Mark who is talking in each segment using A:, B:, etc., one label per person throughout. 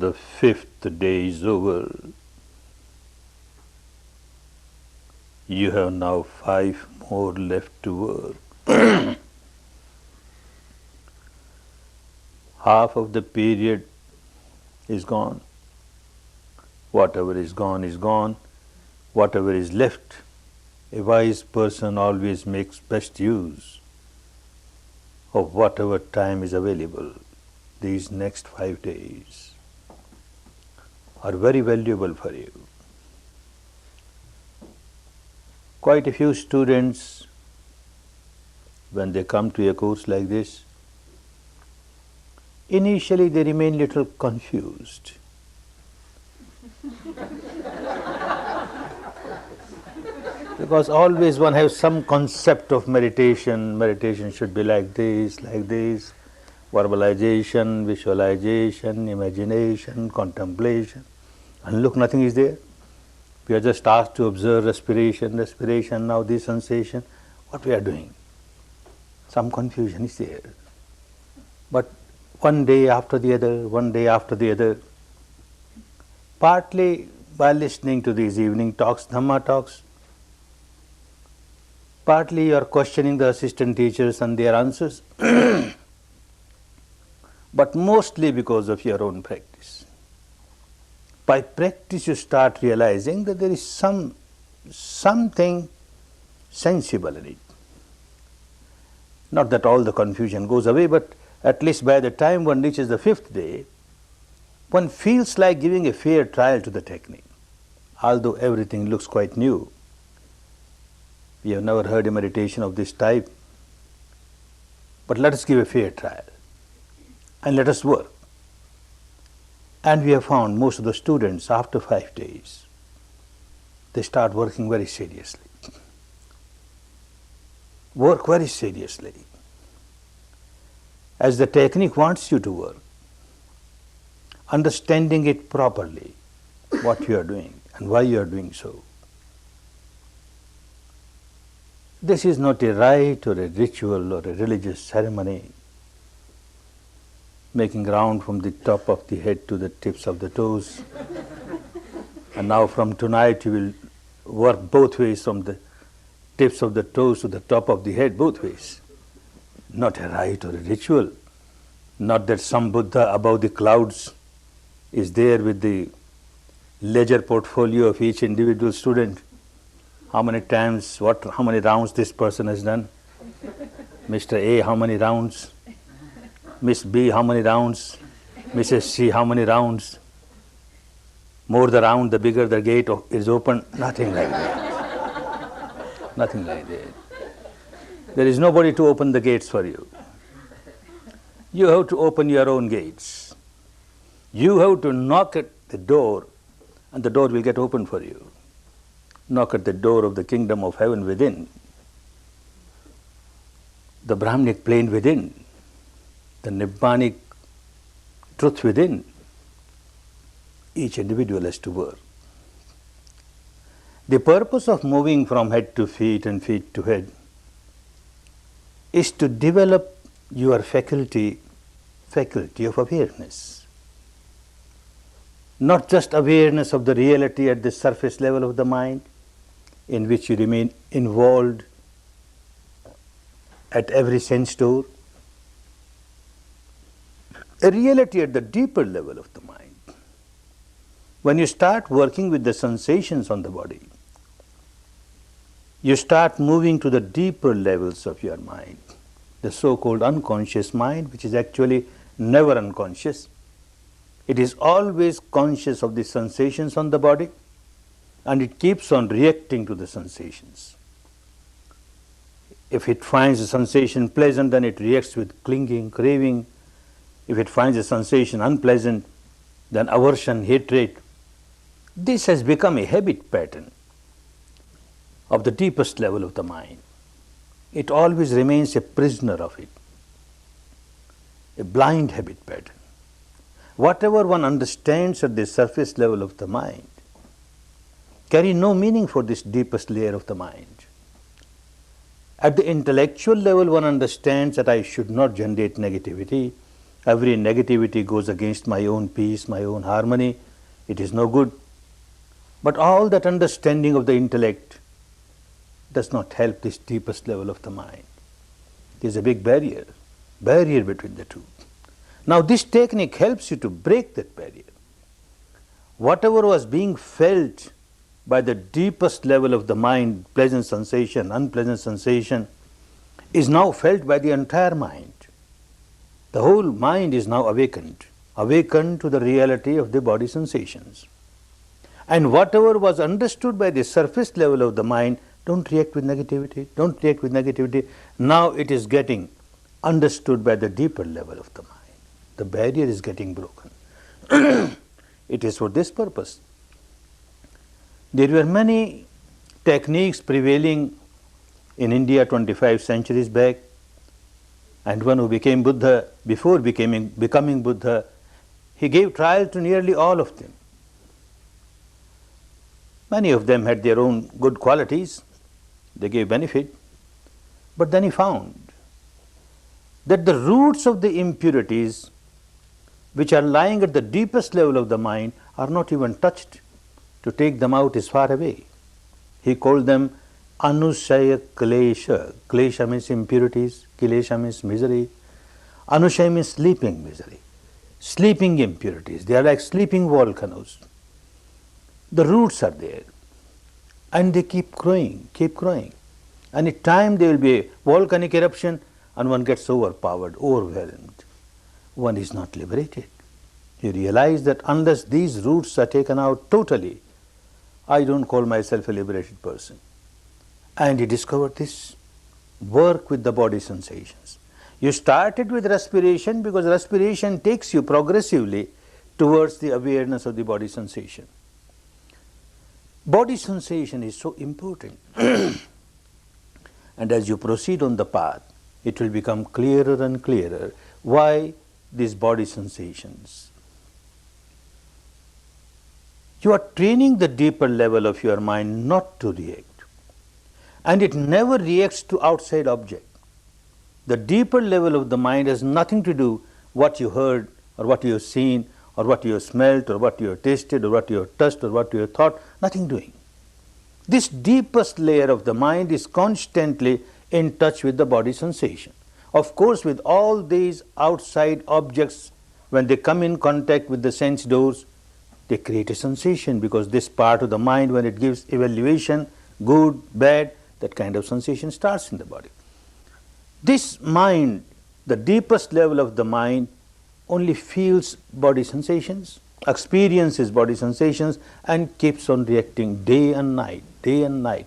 A: The fifth day is over. You have now 5 more left to work. Half of the period is gone. Whatever is gone is gone. Whatever is left, a wise person always makes best use of whatever time is available. These next 5 days are very valuable for you. Quite a few students, when they come to a course like this, initially they remain little confused. Because always one has some concept of meditation. Meditation should be like this, verbalization, visualization, imagination, contemplation. And look, nothing is there. We are just asked to observe respiration, now this sensation. What we are doing? Some confusion is there. But one day after the other, partly by listening to these evening talks, Dhamma talks, partly you are questioning the assistant teachers and their answers, but mostly because of your own practice. By practice you start realizing that there is something sensible in it. Not that all the confusion goes away, but at least by the time one reaches the 5th day, one feels like giving a fair trial to the technique, although everything looks quite new. We have never heard a meditation of this type, but let us give a fair trial and let us work. And we have found most of the students, after 5 days, they start working very seriously. Work very seriously. As the technique wants you to work, understanding it properly, what you are doing and why you are doing so. This is not a rite or a ritual or a religious ceremony, making round from the top of the head to the tips of the toes. And now from tonight you will work both ways, from the tips of the toes to the top of the head, both ways. Not a rite or a ritual. Not that some Buddha above the clouds is there with the ledger portfolio of each individual student. How many times, how many rounds this person has done? Mr. A, how many rounds? Miss B, how many rounds? Mrs. C, how many rounds? More the round, the bigger the gate is open. Nothing like that. Nothing like that. There is nobody to open the gates for you. You have to open your own gates. You have to knock at the door, and the door will get open for you. Knock at the door of the kingdom of heaven within, the Brahmanic plane within, the Nibbanic truth within. Each individual has to work. The purpose of moving from head to feet and feet to head is to develop your faculty of awareness. Not just awareness of the reality at the surface level of the mind, in which you remain involved at every sense door. A reality at the deeper level of the mind. When you start working with the sensations on the body, you start moving to the deeper levels of your mind, the so-called unconscious mind, which is actually never unconscious. It is always conscious of the sensations on the body, and it keeps on reacting to the sensations. If it finds a sensation pleasant, then it reacts with clinging, craving. If it finds a sensation unpleasant, then aversion, hatred. This has become a habit pattern of the deepest level of the mind. It always remains a prisoner of it, a blind habit pattern. Whatever one understands at the surface level of the mind carry no meaning for this deepest layer of the mind. At the intellectual level, one understands that I should not generate negativity, Every negativity goes against my own peace, my own harmony. It is no good. But all that understanding of the intellect does not help this deepest level of the mind. There is a big barrier between the two. Now this technique helps you to break that barrier. Whatever was being felt by the deepest level of the mind, pleasant sensation, unpleasant sensation, is now felt by the entire mind. The whole mind is now awakened to the reality of the body sensations. And whatever was understood by the surface level of the mind, don't react with negativity, now it is getting understood by the deeper level of the mind. The barrier is getting broken. It is for this purpose. There were many techniques prevailing in India 25 centuries back, and one who became Buddha, before becoming Buddha, he gave trial to nearly all of them. Many of them had their own good qualities, they gave benefit, but then he found that the roots of the impurities which are lying at the deepest level of the mind are not even touched. To take them out is far away. He called them Anushaya Klesha. Klesha means impurities, Kilesha means misery. Anushaya means sleeping misery, sleeping impurities. They are like sleeping volcanoes. The roots are there and they keep growing. And in time there will be a volcanic eruption and one gets overpowered, overwhelmed. One is not liberated. You realize that unless these roots are taken out totally, I don't call myself a liberated person. And he discovered this. Work with the body sensations. You started with respiration because respiration takes you progressively towards the awareness of the body sensation. Body sensation is so important. And as you proceed on the path, it will become clearer and clearer. Why these body sensations? You are training the deeper level of your mind not to react. And it never reacts to outside object. The deeper level of the mind has nothing to do what you heard or what you have seen or what you have smelt or what you have tasted or what you have touched or what you have thought, nothing doing. This deepest layer of the mind is constantly in touch with the body sensation. Of course, with all these outside objects, when they come in contact with the sense doors, they create a sensation because this part of the mind, when it gives evaluation, good, bad, that kind of sensation starts in the body. This mind, the deepest level of the mind, only feels body sensations, experiences body sensations, and keeps on reacting day and night.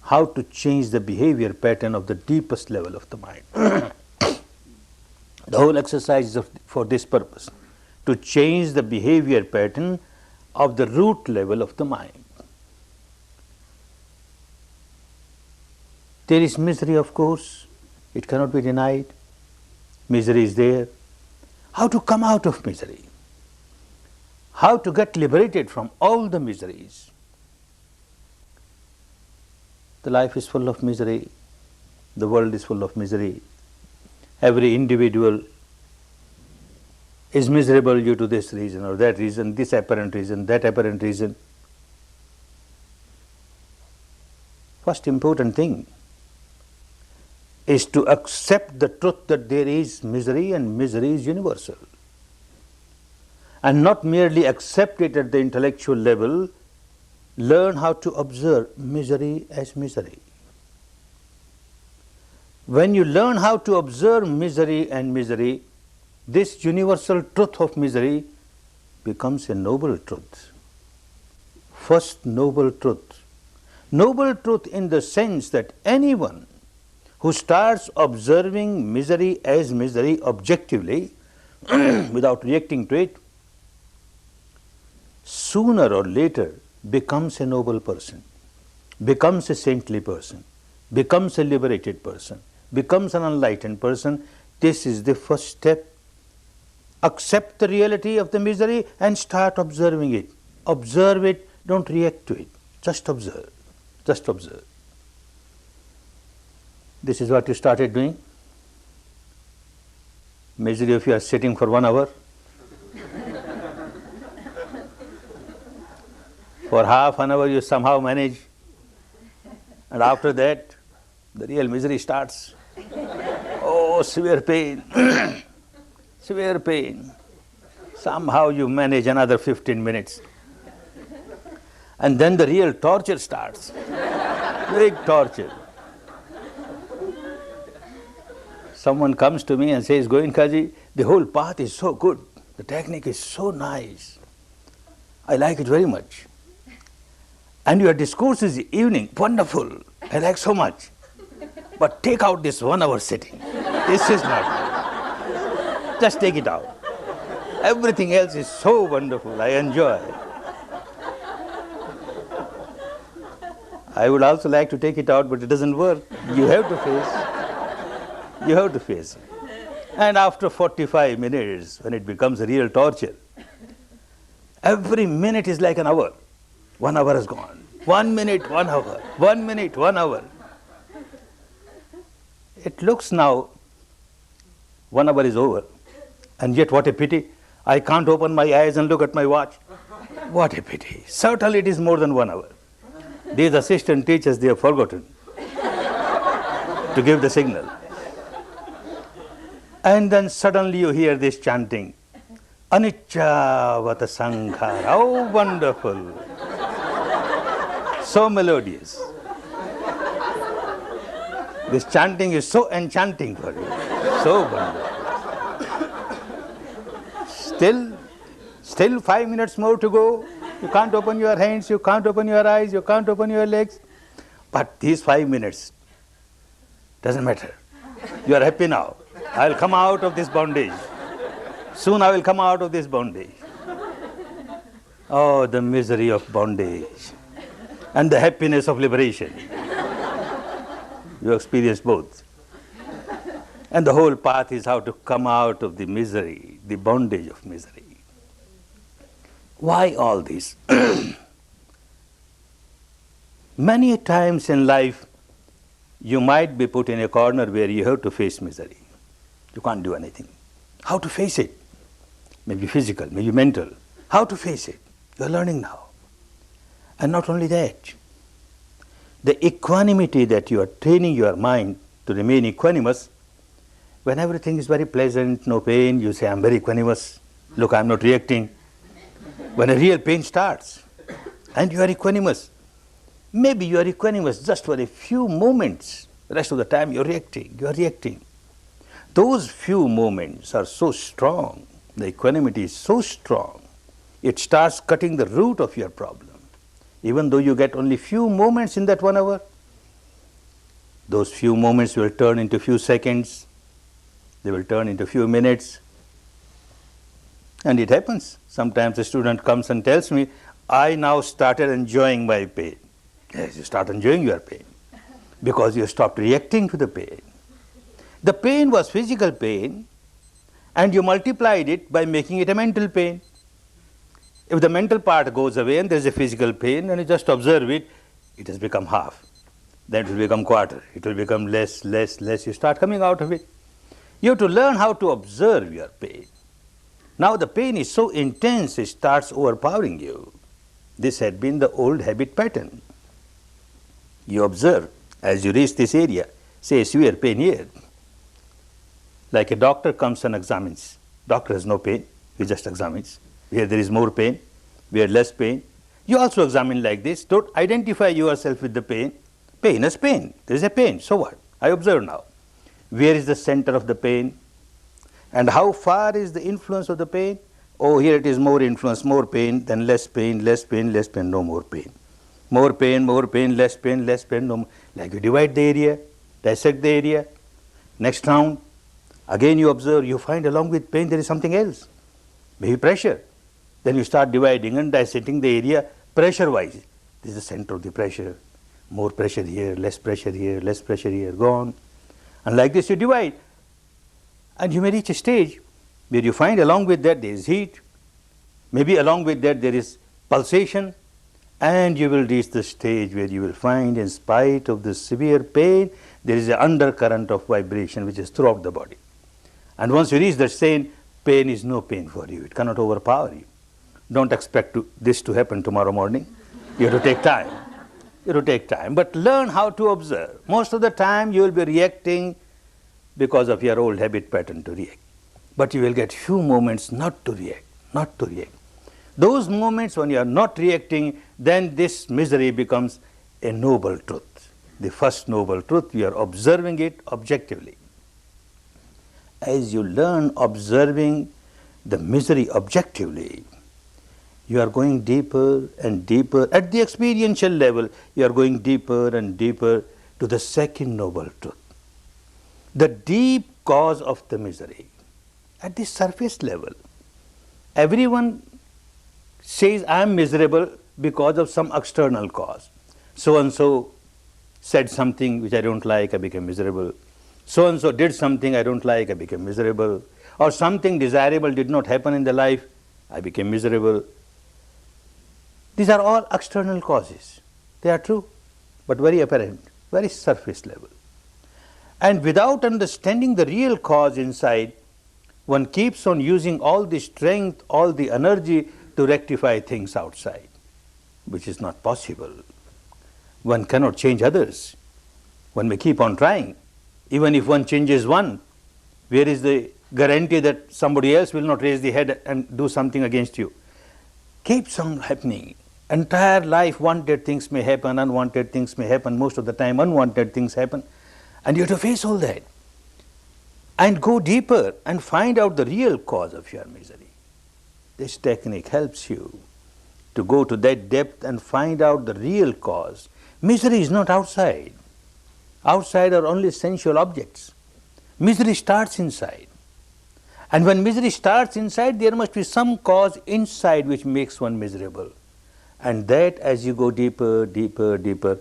A: How to change the behavior pattern of the deepest level of the mind. The whole exercise is for this purpose, to change the behavior pattern of the root level of the mind. There is misery, of course, it cannot be denied. Misery is there. How to come out of misery? How to get liberated from all the miseries? The life is full of misery. The world is full of misery. Every individual is miserable due to this reason or that reason, this apparent reason, that apparent reason. First important thing is to accept the truth that there is misery and misery is universal. And not merely accept it at the intellectual level, learn how to observe misery as misery. When you learn how to observe misery and misery, this universal truth of misery becomes a noble truth. First noble truth. Noble truth in the sense that anyone who starts observing misery as misery objectively without reacting to it, sooner or later becomes a noble person, becomes a saintly person, becomes a liberated person, becomes an enlightened person. This is the first step. Accept the reality of the misery and start observing it. Observe it, don't react to it. Just observe. Just observe. This is what you started doing. Misery if you are sitting for 1 hour. For half an hour you somehow manage, and after that the real misery starts. Oh, severe pain, severe pain. Somehow you manage another 15 minutes. And then the real torture starts. Big torture. Someone comes to me and says, Goenkaji, the whole path is so good. The technique is so nice. I like it very much. And your discourse is evening, wonderful. I like so much. But take out this 1 hour sitting. This is not good. Just take it out. Everything else is so wonderful. I enjoy. I would also like to take it out, but it doesn't work. You have to face. You have to face it. And after 45 minutes, when it becomes a real torture, every minute is like an hour. 1 hour has gone. 1 minute, 1 hour. 1 minute, 1 hour. It looks now 1 hour is over. And yet what a pity. I can't open my eyes and look at my watch. What a pity. Certainly it is more than 1 hour. These assistant teachers, they have forgotten to give the signal. And then suddenly you hear this chanting. Anicca-vata sankhara. Oh, wonderful. So melodious. This chanting is so enchanting for you. So wonderful. Still 5 minutes more to go. You can't open your hands, you can't open your eyes, you can't open your legs. But these 5 minutes, doesn't matter. You are happy now. I'll come out of this bondage. Soon I will come out of this bondage. Oh, the misery of bondage and the happiness of liberation. You experience both. And the whole path is how to come out of the misery, the bondage of misery. Why all this? Many times in life, you might be put in a corner where you have to face misery. You can't do anything. How to face it? Maybe physical, maybe mental. How to face it? You are learning now. And not only that, the equanimity that you are training your mind to remain equanimous. When everything is very pleasant, no pain, you say, I'm very equanimous. Look, I'm not reacting. When a real pain starts, and you are equanimous, maybe you are equanimous just for a few moments. The rest of the time you are reacting. Those few moments are so strong. The equanimity is so strong. It starts cutting the root of your problem. Even though you get only few moments in that 1 hour, those few moments will turn into few seconds. They will turn into few minutes. And it happens. Sometimes a student comes and tells me, I now started enjoying my pain. Yes, you start enjoying your pain because you stopped reacting to the pain. The pain was physical pain, and you multiplied it by making it a mental pain. If the mental part goes away and there is a physical pain, and you just observe it, it has become half. Then it will become quarter. It will become less. You start coming out of it. You have to learn how to observe your pain. Now the pain is so intense, it starts overpowering you. This had been the old habit pattern. You observe as you reach this area, say severe pain here. Like a doctor comes and examines. Doctor has no pain, he just examines. Where there is more pain, where less pain. You also examine like this. Don't identify yourself with the pain. Pain is pain. There is a pain. So what? I observe now. Where is the center of the pain? And how far is the influence of the pain? Oh, here it is more influence, more pain, then less pain, no more pain. More pain, less pain, no more. Like you divide the area, dissect the area. Next round, again you observe, you find along with pain there is something else. Maybe pressure. Then you start dividing and dissecting the area pressure-wise. This is the center of the pressure. More pressure here, less pressure here, go on. And like this you divide. And you may reach a stage where you find along with that there is heat, maybe along with that there is pulsation, and you will reach the stage where you will find, in spite of the severe pain, there is an undercurrent of vibration which is throughout the body. And once you reach that state, pain is no pain for you. It cannot overpower you. Don't expect this to happen tomorrow morning. You have to take time. You have to take time. But learn how to observe. Most of the time you will be reacting because of your old habit pattern to react. But you will get few moments not to react, not to react. Those moments when you are not reacting, then this misery becomes a noble truth. The first noble truth, you are observing it objectively. As you learn observing the misery objectively, you are going deeper and deeper. At the experiential level, you are going deeper and deeper to the second noble truth. The deep cause of the misery. At the surface level, everyone says, I am miserable because of some external cause. So and so said something which I don't like, I became miserable. So and so did something I don't like, I became miserable. Or something desirable did not happen in the life, I became miserable. These are all external causes. They are true, but very apparent, very surface level. And without understanding the real cause inside, one keeps on using all the strength, all the energy to rectify things outside, which is not possible. One cannot change others. One may keep on trying. Even if one changes one, where is the guarantee that somebody else will not raise the head and do something against you? Keeps on happening. Entire life, wanted things may happen, unwanted things may happen. Most of the time, unwanted things happen. And you have to face all that. And go deeper and find out the real cause of your misery. This technique helps you to go to that depth and find out the real cause. Misery is not outside. Outside are only sensual objects. Misery starts inside. And when misery starts inside, there must be some cause inside which makes one miserable. And that, as you go deeper, deeper, deeper,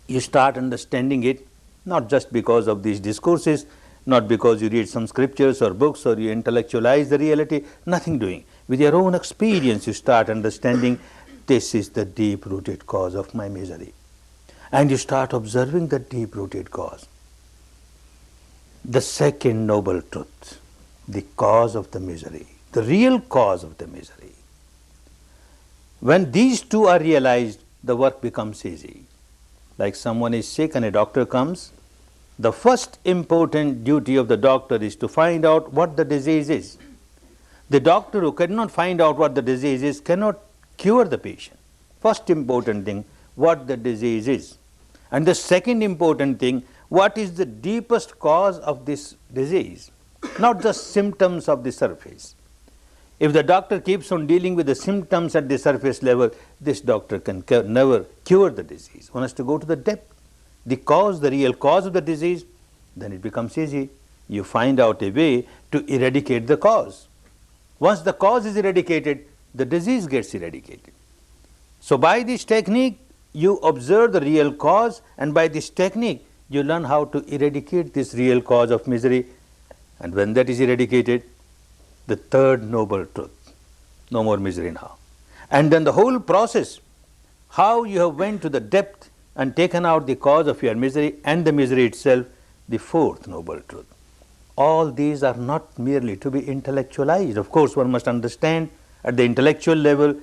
A: you start understanding it, not just because of these discourses, not because you read some scriptures or books or you intellectualize the reality, nothing doing. With your own experience, you start understanding this is the deep-rooted cause of my misery. And you start observing the deep-rooted cause. The second noble truth, the cause of the misery, the real cause of the misery. When these two are realized, the work becomes easy. Like someone is sick and a doctor comes, the first important duty of the doctor is to find out what the disease is. The doctor who cannot find out what the disease is cannot cure the patient. First important thing, what the disease is. And the second important thing, what is the deepest cause of this disease, not just symptoms of the surface. If the doctor keeps on dealing with the symptoms at the surface level, this doctor can never cure the disease. One has to go to the depth, the cause, the real cause of the disease, then it becomes easy. You find out a way to eradicate the cause. Once the cause is eradicated, the disease gets eradicated. So by this technique, you observe the real cause, and by this technique, you learn how to eradicate this real cause of misery. And when that is eradicated, the third noble truth, no more misery now. And then the whole process, how you have went to the depth and taken out the cause of your misery and the misery itself, the fourth noble truth. All these are not merely to be intellectualized. Of course, one must understand at the intellectual level,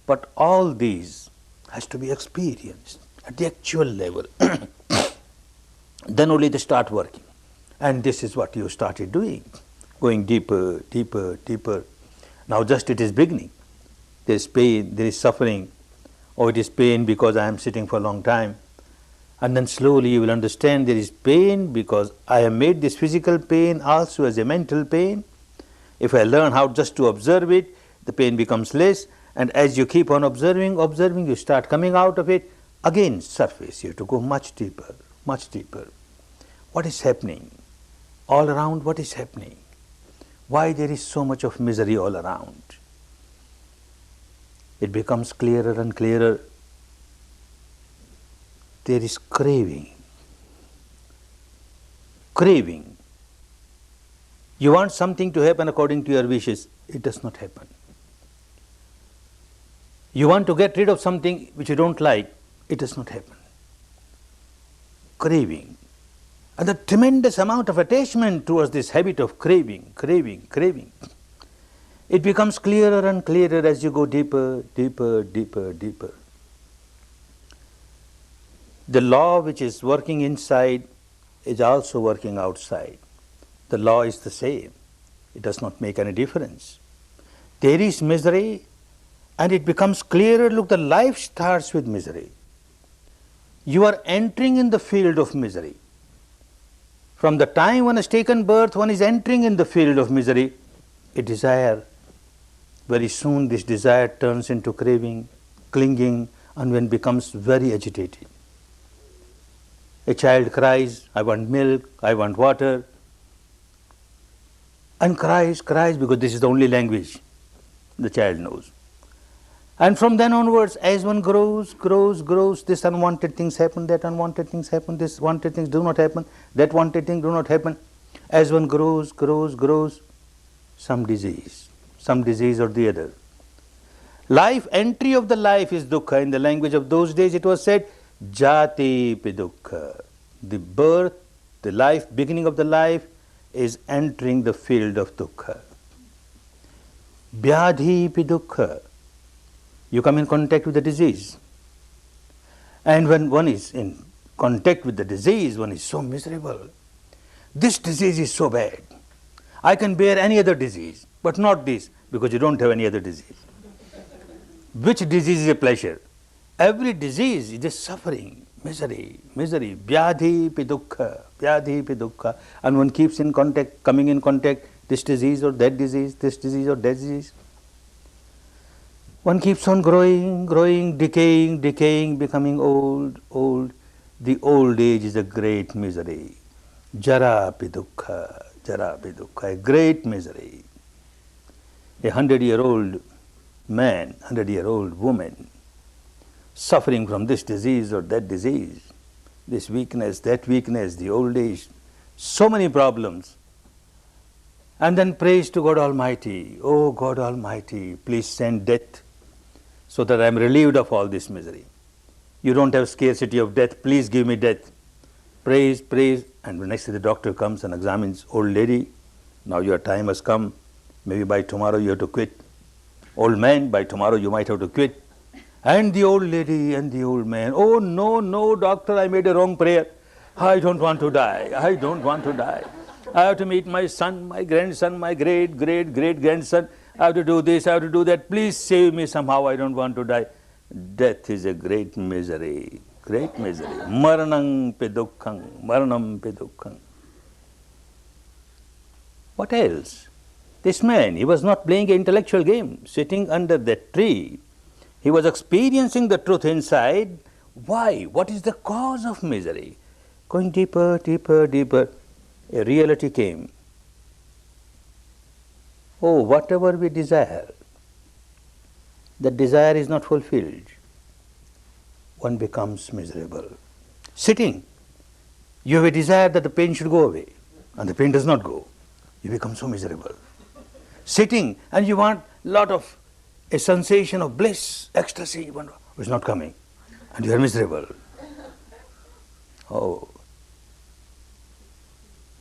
A: but all these has to be experienced at the actual level. Then only they start working. And this is what you started doing, going deeper, deeper, deeper. Now just it is beginning. There is pain, there is suffering. Oh, it is pain because I am sitting for a long time. And then slowly you will understand there is pain because I have made this physical pain also as a mental pain. If I learn how just to observe it, the pain becomes less. And as you keep on observing, you start coming out of it. Again, surface, you have to go much deeper, much deeper. What is happening? All around, what is happening? Why there is so much of misery all around? It becomes clearer and clearer. There is craving. Craving. You want something to happen according to your wishes, it does not happen. You want to get rid of something which you don't like, it does not happen. Craving. And the tremendous amount of attachment towards this habit of craving, craving, craving. It becomes clearer and clearer as you go deeper, deeper, deeper, deeper. The law which is working inside is also working outside. The law is the same. It does not make any difference. There is misery and it becomes clearer. Look, the life starts with misery. You are entering in the field of misery. From the time one has taken birth, one is entering in the field of misery. A desire. Very soon this desire turns into craving, clinging, and one becomes very agitated. A child cries, I want milk, I want water, and cries because this is the only language the child knows. And from then onwards, as one grows, this unwanted things happen, that unwanted things happen, this wanted things do not happen, that wanted things do not happen. As one grows, some disease or the other. Life, entry of the life is dukkha. In the language of those days it was said, jati pi dukkha. The birth, the life, beginning of the life is entering the field of dukkha. Vyadhi pi dukkha. You come in contact with the disease. And when one is in contact with the disease, one is so miserable. This disease is so bad. I can bear any other disease, but not this, because you don't have any other disease. Which disease is a pleasure? Every disease is a suffering, misery, vyadhi pi dukkha. And one keeps in contact, coming in contact, this disease or that disease, this disease or that disease. One keeps on growing, decaying, becoming old. The old age is a great misery. Jara pi dukkha, a great misery. A 100-year-old man, 100-year-old woman, suffering from this disease or that disease, this weakness, that weakness, the old age, so many problems. And then prays to God Almighty, oh God Almighty, please send death so that I am relieved of all this misery. You don't have scarcity of death, please give me death. Prays, and the next day the doctor comes and examines, old lady, now your time has come, maybe by tomorrow you have to quit. Old man, by tomorrow you might have to quit. And the old lady and the old man, oh no doctor, I made a wrong prayer. I don't want to die. I have to meet my son, my grandson, my great-great-great-grandson. I have to do this, I have to do that. Please save me somehow, I don't want to die. Death is a great misery. Maranam pe dukkham. What else? This man, he was not playing an intellectual game, sitting under that tree. He was experiencing the truth inside. Why? What is the cause of misery? Going deeper, a reality came. Oh, whatever we desire, the desire is not fulfilled. One becomes miserable. Sitting, you have a desire that the pain should go away, and the pain does not go. You become so miserable. Sitting, and you want a sensation of bliss, ecstasy, it's not coming, and you are miserable. Oh.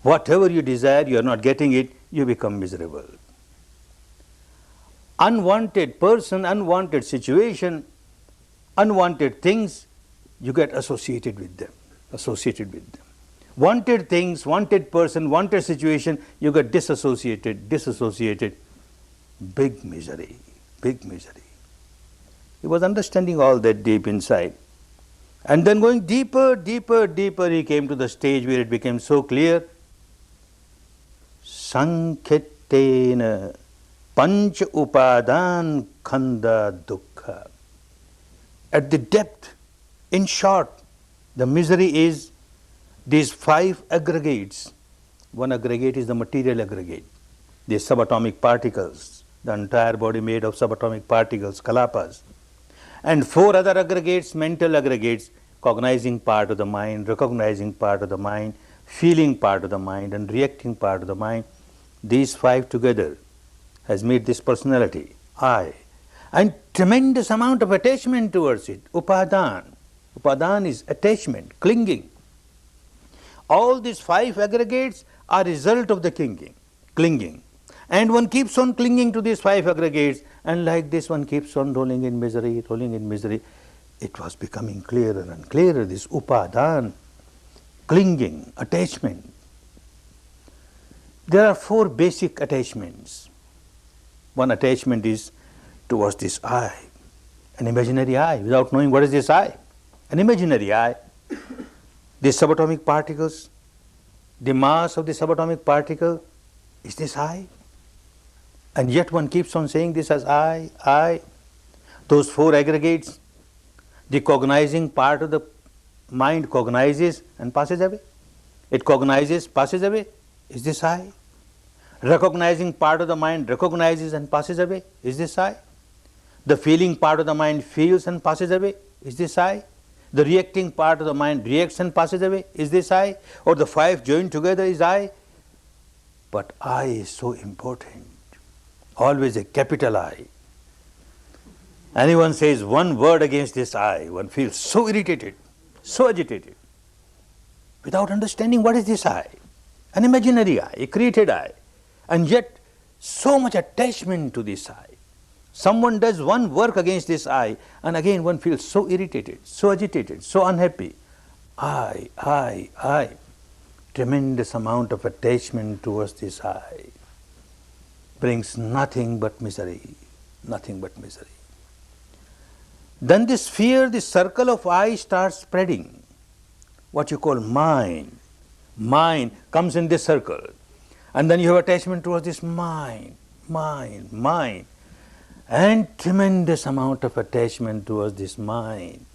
A: Whatever you desire, you are not getting it, you become miserable. Unwanted person, unwanted situation, unwanted things, you get associated with them. Wanted things, wanted person, wanted situation, you get disassociated. Big misery. He was understanding all that deep inside. And then going deeper, he came to the stage where it became so clear. Sankhetena panch upadan khanda dukkha. At the depth, in short, the misery is these 5 aggregates. One aggregate is the material aggregate, the subatomic particles, the entire body made of subatomic particles, kalapas. And 4 other aggregates, mental aggregates, cognizing part of the mind, recognizing part of the mind, feeling part of the mind, and reacting part of the mind. These 5 together has made this personality, I. And tremendous amount of attachment towards it, upadan. Upadan is attachment, clinging. All these 5 aggregates are result of the clinging. And one keeps on clinging to these 5 aggregates, and like this one keeps on rolling in misery, rolling in misery. It was becoming clearer and clearer, this upadhan, clinging, attachment. There are 4 basic attachments. One attachment is towards this I, an imaginary I, without knowing what is this I. An imaginary I. The subatomic particles, the mass of the subatomic particle, is this I? And yet one keeps on saying this as I. Those 4 aggregates, the cognizing part of the mind cognizes and passes away. It cognizes, passes away. Is this I? Recognizing part of the mind recognizes and passes away. Is this I? The feeling part of the mind feels and passes away. Is this I? The reacting part of the mind reacts and passes away. Is this I? Or the 5 joined together is I? But I is so important. Always a capital I. Anyone says one word against this I, one feels so irritated, so agitated, without understanding what is this I. An imaginary I, a created I, and yet so much attachment to this I. Someone does one work against this I, and again one feels so irritated, so agitated, so unhappy. I. Tremendous amount of attachment towards this I brings nothing but misery, nothing but misery. Then this fear, this circle of I starts spreading. What you call mind. Mind comes in this circle. And then you have attachment towards this mind. And tremendous amount of attachment towards this mind.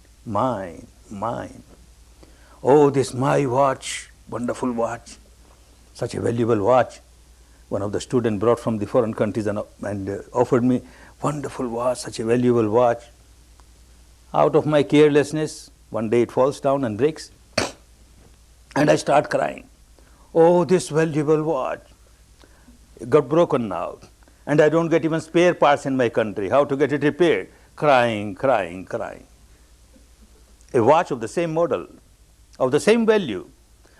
A: Oh, this my watch, wonderful watch, such a valuable watch. One of the students brought from the foreign countries and offered me, wonderful watch, such a valuable watch. Out of my carelessness, one day it falls down and breaks. And I start crying. Oh, this valuable watch got broken now. And I don't get even spare parts in my country. How to get it repaired? Crying. A watch of the same model, of the same value,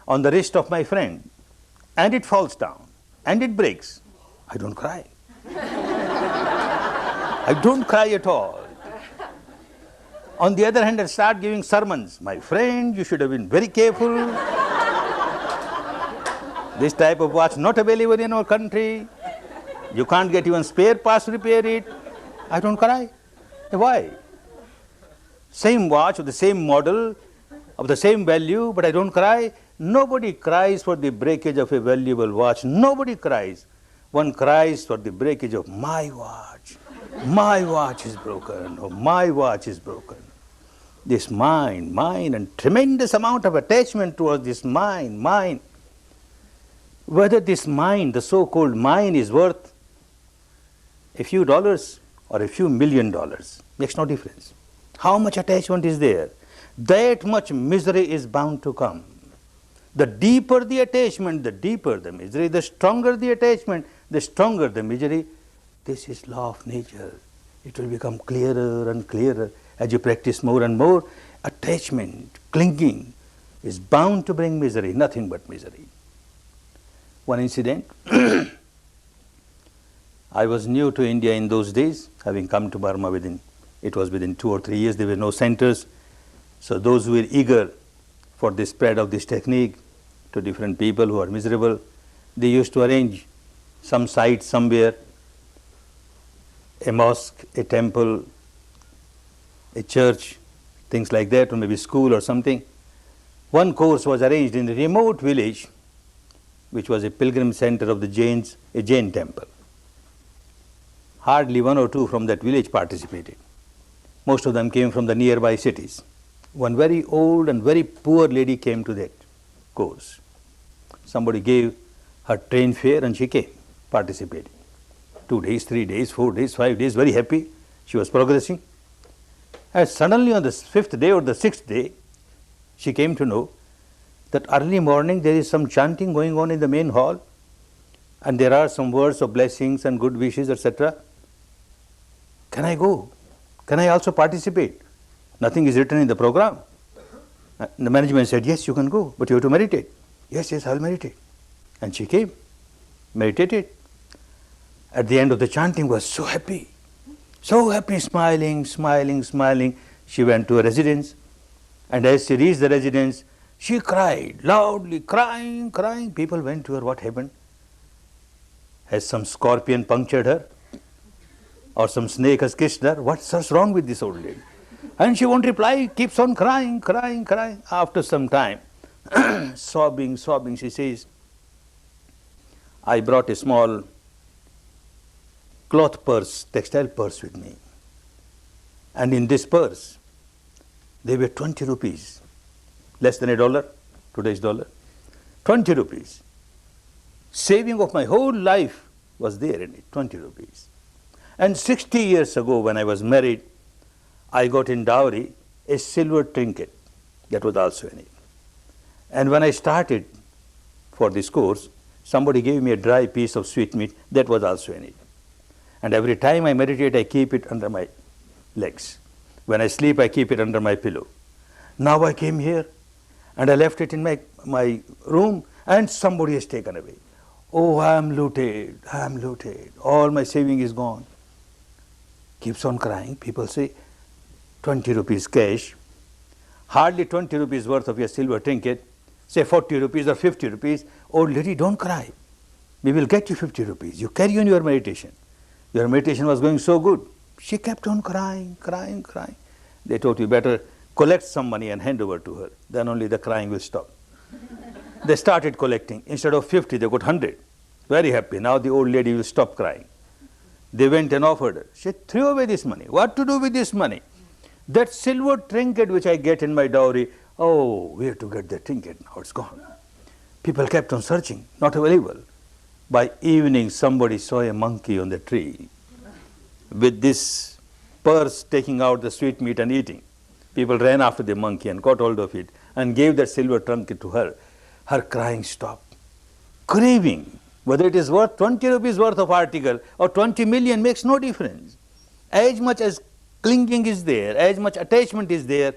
A: on the wrist of my friend. And it falls down. And it breaks. I don't cry. I don't cry at all. On the other hand, I start giving sermons. My friend, you should have been very careful. This type of watch not available in our country. You can't get even spare parts to repair it. I don't cry. Why? Same watch of the same model, of the same value, but I don't cry. Nobody cries for the breakage of a valuable watch. Nobody cries. One cries for the breakage of my watch. My watch is broken, or my watch is broken. This mind, and tremendous amount of attachment towards this mind. Whether this mind, the so-called mind, is worth a few dollars or a few $1 million, makes no difference. How much attachment is there? That much misery is bound to come. The deeper the attachment, the deeper the misery. The stronger the attachment, the stronger the misery. This is law of nature. It will become clearer and clearer as you practice more and more. Attachment, clinging, is bound to bring misery, nothing but misery. One incident. I was new to India in those days, having come to Burma within 2 or 3 years. There were no centers. So those who were eager for the spread of this technique to different people who are miserable, they used to arrange some site somewhere, a mosque, a temple, a church, things like that, or maybe school or something. One course was arranged in a remote village, which was a pilgrim center of the Jains, a Jain temple. Hardly 1 or 2 from that village participated. Most of them came from the nearby cities. One very old and very poor lady came to that course. Somebody gave her train fare and she came, participated. 2 days, 3 days, 4 days, 5 days, very happy. She was progressing. And suddenly on the 5th day or the 6th day, she came to know that early morning there is some chanting going on in the main hall, and there are some words of blessings and good wishes, etc. Can I go? Can I also participate? Nothing is written in the program. The management said, yes, you can go, but you have to meditate. Yes, yes, I'll meditate. And she came, meditated. At the end of the chanting was so happy, smiling, smiling, smiling. She went to a residence, and as she reached the residence, she cried, loudly, crying, crying. People went to her, what happened? Has some scorpion punctured her? Or some snake has kissed her? What's wrong with this old lady? And she won't reply, keeps on crying, crying, crying. After some time, sobbing, sobbing, she says, I brought a small cloth purse, textile purse with me. And in this purse, there were 20 rupees, less than $1, today's dollar, 20 rupees. Saving of my whole life was there in it, 20 rupees. And 60 years ago when I was married, I got in dowry a silver trinket that was also in it. And when I started for this course, somebody gave me a dry piece of sweetmeat that was also in it. And every time I meditate, I keep it under my legs. When I sleep, I keep it under my pillow. Now I came here and I left it in my room and somebody has taken away. Oh, I am looted, I am looted. All my saving is gone. Keeps on crying. People say, 20 rupees cash, hardly 20 rupees worth of your silver trinket, say 40 rupees or 50 rupees. Old lady, don't cry. We will get you 50 rupees. You carry on your meditation. Your meditation was going so good. She kept on crying, crying, crying. They told you better collect some money and hand over to her. Then only the crying will stop. They started collecting. Instead of 50, they got 100. Very happy. Now the old lady will stop crying. They went and offered her. She threw away this money. What to do with this money? That silver trinket which I get in my dowry, oh, where to get that trinket? Now it's gone. People kept on searching, not available. By evening, somebody saw a monkey on the tree with this purse taking out the sweetmeat and eating. People ran after the monkey and got hold of it and gave that silver trinket to her. Her crying stopped. Craving, whether it is worth 20 rupees worth of article or 20 million makes no difference. As much as clinging is there, as much attachment is there,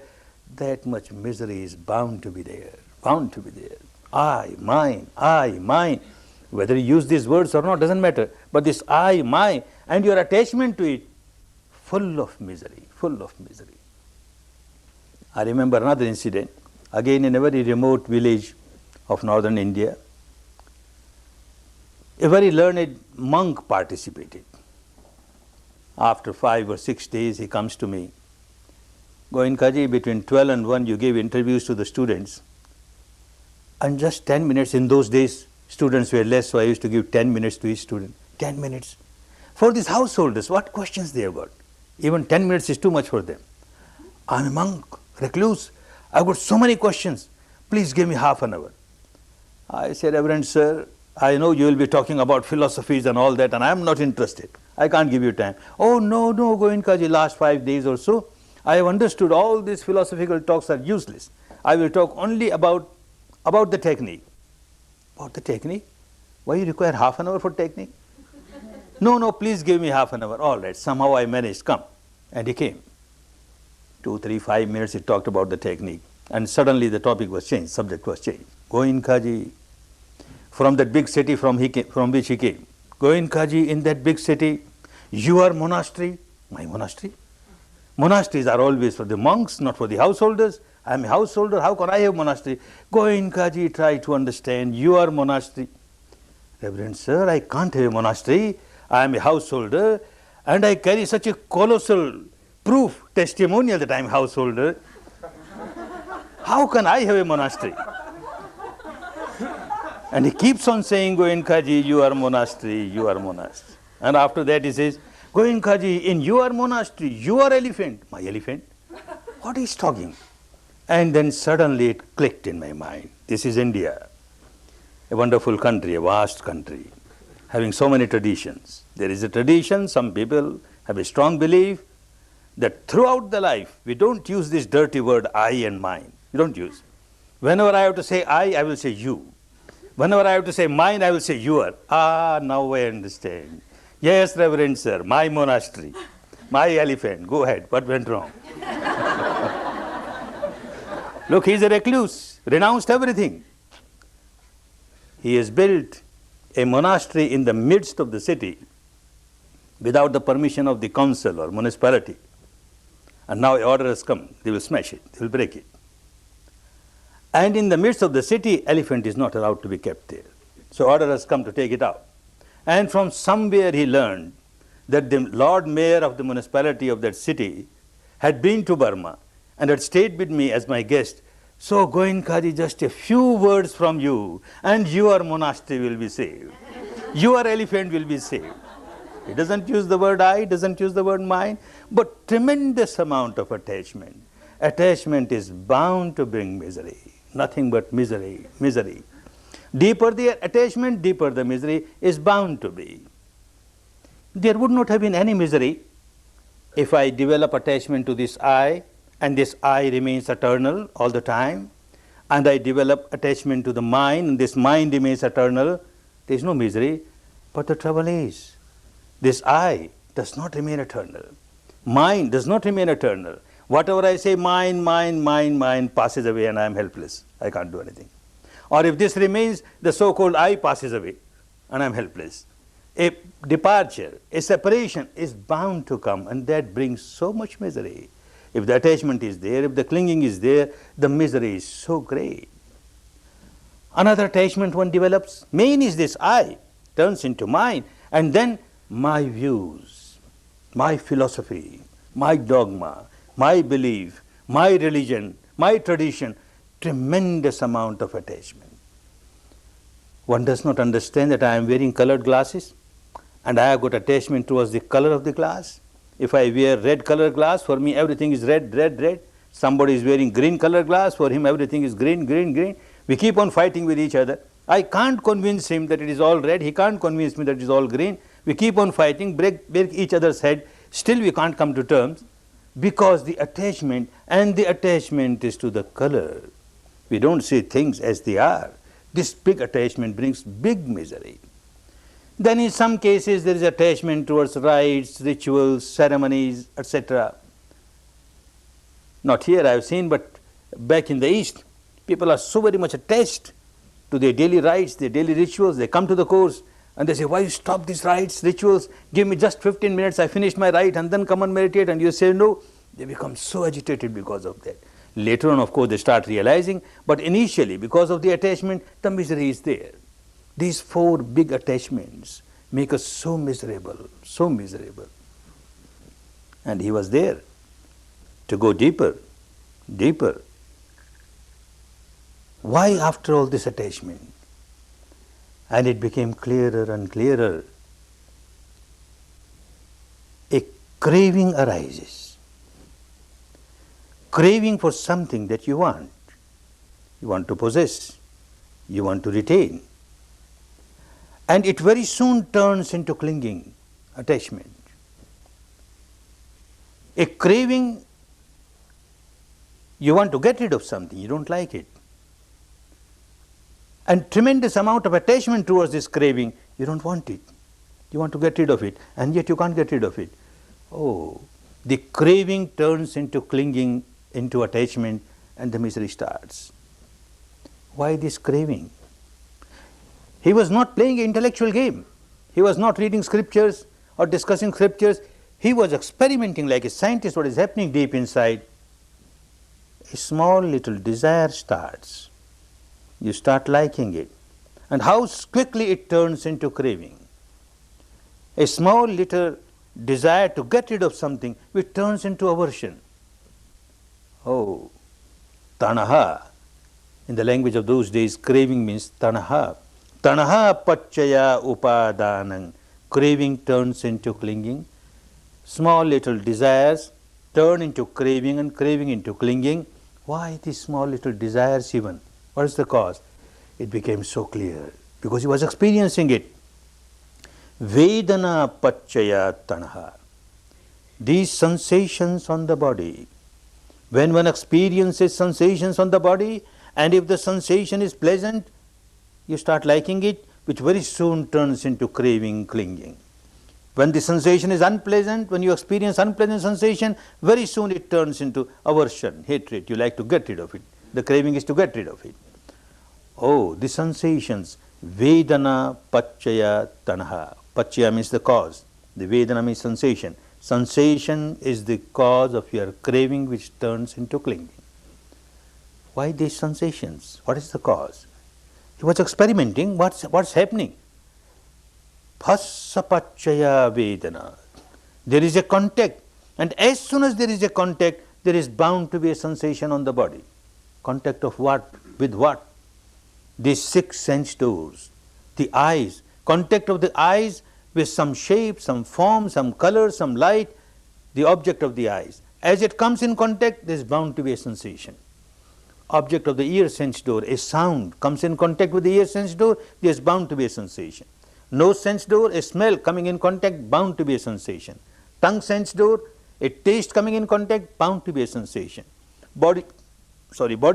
A: that much misery is bound to be there, bound to be there. I, mine. Whether you use these words or not doesn't matter. But this I, mine, and your attachment to it, full of misery, full of misery. I remember another incident, again in a very remote village of northern India. A very learned monk participated. After 5 or 6 days, he comes to me. Goenkaji, between 12 and 1, you gave interviews to the students. And just 10 minutes, in those days, students were less, so I used to give 10 minutes to each student. 10 minutes. For these householders, what questions they have got? Even 10 minutes is too much for them. I'm a monk, recluse. I've got so many questions. Please give me half an hour. I said, Reverend Sir, I know you will be talking about philosophies and all that, and I am not interested. I can't give you time. Oh, no, Goenkaji, last 5 days or so, I have understood all these philosophical talks are useless. I will talk only about the technique. About the technique? Why you require half an hour for technique? No, please give me half an hour. All right, somehow I managed, come. And he came. 2, 3, 5 minutes he talked about the technique. And suddenly the topic was changed, subject was changed. Goenkaji, from that big city from which he came. Goenkaji, in that big city, your monastery, my monastery? Monasteries are always for the monks, not for the householders. I am a householder, how can I have monastery? Goenkaji, try to understand your monastery. Reverend Sir, I can't have a monastery. I am a householder and I carry such a colossal proof, testimonial that I am a householder. How can I have a monastery? And he keeps on saying, Goenkaji, you are monastery, you are monastery. And after that he says, Goenkaji, in your monastery, you are elephant. My elephant? What is talking? And then suddenly it clicked in my mind. This is India, a wonderful country, a vast country, having so many traditions. There is a tradition, some people have a strong belief that throughout the life, we don't use this dirty word I and mine. We don't use. Whenever I have to say I will say you. Whenever I have to say mine, I will say your. Now I understand. Yes, Reverend Sir, my monastery, my elephant. Go ahead, what went wrong? Look, he's a recluse, renounced everything. He has built a monastery in the midst of the city without the permission of the council or municipality. And now an order has come, they will smash it, they will break it. And in the midst of the city, elephant is not allowed to be kept there. So order has come to take it out. And from somewhere he learned that the Lord Mayor of the municipality of that city had been to Burma and had stayed with me as my guest. So Goenkaji, just a few words from you and your monastery will be saved. Your elephant will be saved. He doesn't use the word I, doesn't use the word mine, but tremendous amount of attachment. Attachment is bound to bring misery. Nothing but misery, misery. Deeper the attachment, deeper the misery is bound to be. There would not have been any misery if I develop attachment to this I, and this I remains eternal all the time, and I develop attachment to the mind, and this mind remains eternal. There is no misery. But the trouble is, this I does not remain eternal. Mind does not remain eternal. Whatever I say, mind passes away and I am helpless. I can't do anything. Or if this remains, the so-called I passes away and I am helpless. A departure, a separation is bound to come, and that brings so much misery. If the attachment is there, if the clinging is there, the misery is so great. Another attachment one develops, main is this I, turns into mine, and then my views, my philosophy, my dogma, my belief, my religion, my tradition, tremendous amount of attachment. One does not understand that I am wearing colored glasses and I have got attachment towards the color of the glass. If I wear red color glass, for me everything is red, red, red. Somebody is wearing green color glass, for him everything is green, green, green. We keep on fighting with each other. I can't convince him that it is all red, he can't convince me that it is all green. We keep on fighting, break each other's head, still we can't come to terms because the attachment, and the attachment is to the color. We don't see things as they are. This big attachment brings big misery. Then in some cases there is attachment towards rites, rituals, ceremonies, etc. Not here I have seen, but back in the East, people are so very much attached to their daily rites, their daily rituals. They come to the course and they say, why you stop these rites, rituals? Give me just 15 minutes, I finished my rite and then come and meditate. And you say no. They become so agitated because of that. Later on, of course, they start realizing, but initially, because of the attachment, the misery is there. These four big attachments make us so miserable, so miserable. And he was there to go deeper, deeper. Why after all this attachment? And it became clearer and clearer. A craving arises. Craving for something that you want. You want to possess. You want to retain. And it very soon turns into clinging, attachment. A craving, you want to get rid of something, you don't like it. And tremendous amount of attachment towards this craving, you don't want it. You want to get rid of it, and yet you can't get rid of it. Oh, the craving turns into clinging, into attachment, and the misery starts. Why this craving? He was not playing an intellectual game. He was not reading scriptures or discussing scriptures. He was experimenting like a scientist what is happening deep inside. A small little desire starts. You start liking it. And how quickly it turns into craving. A small little desire to get rid of something which turns into aversion. Oh, tanaha. In the language of those days, craving means tanaha. Tanaha pachaya upadanang. Craving turns into clinging. Small little desires turn into craving, and craving into clinging. Why these small little desires even? What is the cause? It became so clear because he was experiencing it. Vedana pachaya tanaha. These sensations on the body. When one experiences sensations on the body, and if the sensation is pleasant, you start liking it, which very soon turns into craving, clinging. When the sensation is unpleasant, when you experience unpleasant sensation, very soon it turns into aversion, hatred. You like to get rid of it. The craving is to get rid of it. Oh, the sensations Vedana Pachaya Tanha. Pachaya means the cause. The Vedana means sensation. Sensation is the cause of your craving which turns into clinging. Why these sensations? What is the cause? He was experimenting. What's happening? Phassa Pachaya Vedana. There is a contact, and as soon as there is a contact, there is bound to be a sensation on the body. Contact of what? With what? These 6 sense doors. The eyes. Contact of the eyes with some shape, some form, some color, some light, the object of the eyes. As it comes in contact, there is bound to be a sensation. Object of the ear sense door, a sound comes in contact with the ear sense door, there is bound to be a sensation. Nose sense door, a smell coming in contact, bound to be a sensation. Tongue sense door, a taste coming in contact, bound to be a sensation. Body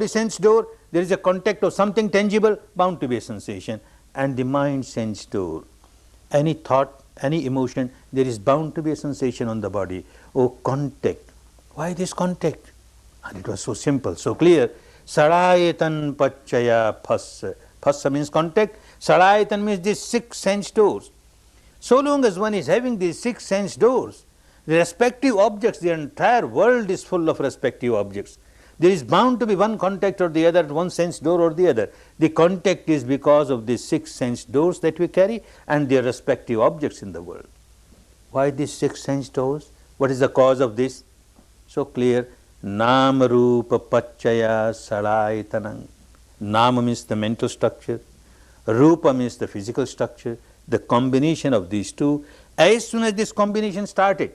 A: sense door, there is a contact of something tangible, bound to be a sensation. And the mind sense door, any thought, any emotion, there is bound to be a sensation on the body. Oh, contact. Why this contact? And it was so simple, so clear. Sarayatan Pachaya Phassa. Phassa means contact. Sarayatan means these 6 sense doors. So long as one is having these 6 sense doors, the respective objects, the entire world is full of respective objects. There is bound to be one contact or the other, one sense door or the other. The contact is because of these 6 sense doors that we carry and their respective objects in the world. Why these 6 sense doors? What is the cause of this? So clear. Nama Rupa Pachaya Saraitanam. Nama means the mental structure. Rupa means the physical structure. The combination of these two. As soon as this combination started,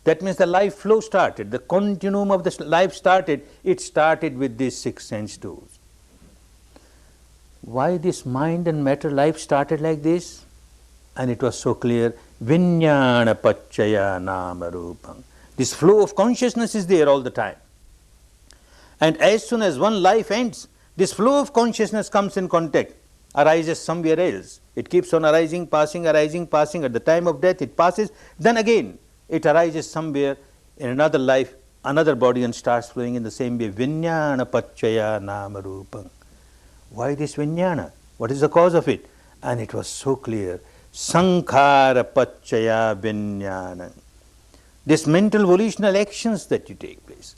A: that means the life flow started, the continuum of the life started, it started with these 6 sense doors. Why this mind and matter life started like this? And it was so clear, Vijnana Pachaya Nama Rupam. This flow of consciousness is there all the time. And as soon as one life ends, this flow of consciousness comes in contact, arises somewhere else. It keeps on arising, passing. At the time of death it passes, then again it arises somewhere in another life, another body, and starts flowing in the same way. Vijnana Pachaya Nama Rupam. Why this Vijnana? What is the cause of it? And it was so clear. Sankhara Pachaya Vijnana. This mental volitional actions that you take place,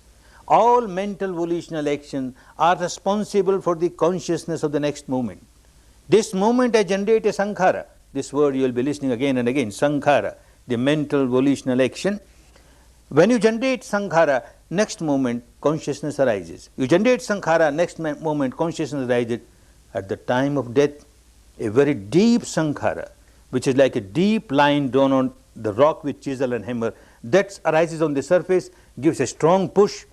A: all mental volitional actions are responsible for the consciousness of the next moment. This moment I generate a sankhara. This word you will be listening again and again, sankhara, the mental volitional action. When you generate sankhara, next moment consciousness arises. You generate sankhara, next moment consciousness arises. At the time of death, a very deep sankhara, which is like a deep line drawn on the rock with chisel and hammer, that arises on the surface, gives a strong push,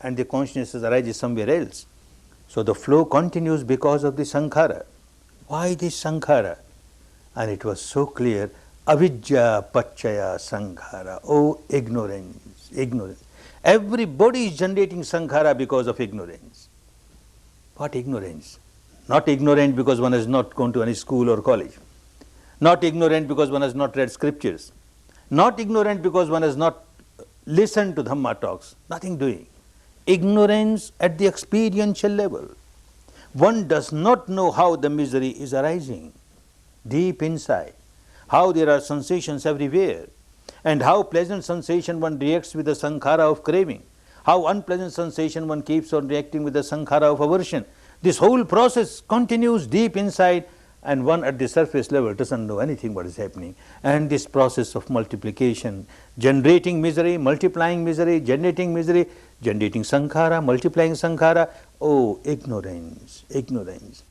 A: and the consciousness arises somewhere else. So the flow continues because of the sankhara. Why this sankhara? And it was so clear. Avidya Pachaya Sankhara. Oh, ignorance, ignorance. Everybody is generating sankhara because of ignorance. What ignorance? Not ignorant because one has not gone to any school or college. Not ignorant because one has not read scriptures. Not ignorant because one has not listened to Dhamma talks. Nothing doing. Ignorance at the experiential level. One does not know how the misery is arising deep inside, how there are sensations everywhere, and how pleasant sensation one reacts with the sankhara of craving, how unpleasant sensation one keeps on reacting with the sankhara of aversion. This whole process continues deep inside, and one at the surface level doesn't know anything what is happening. And this process of multiplication, generating misery, multiplying misery, generating sankhara, multiplying sankhara. Oh, ignorance, ignorance.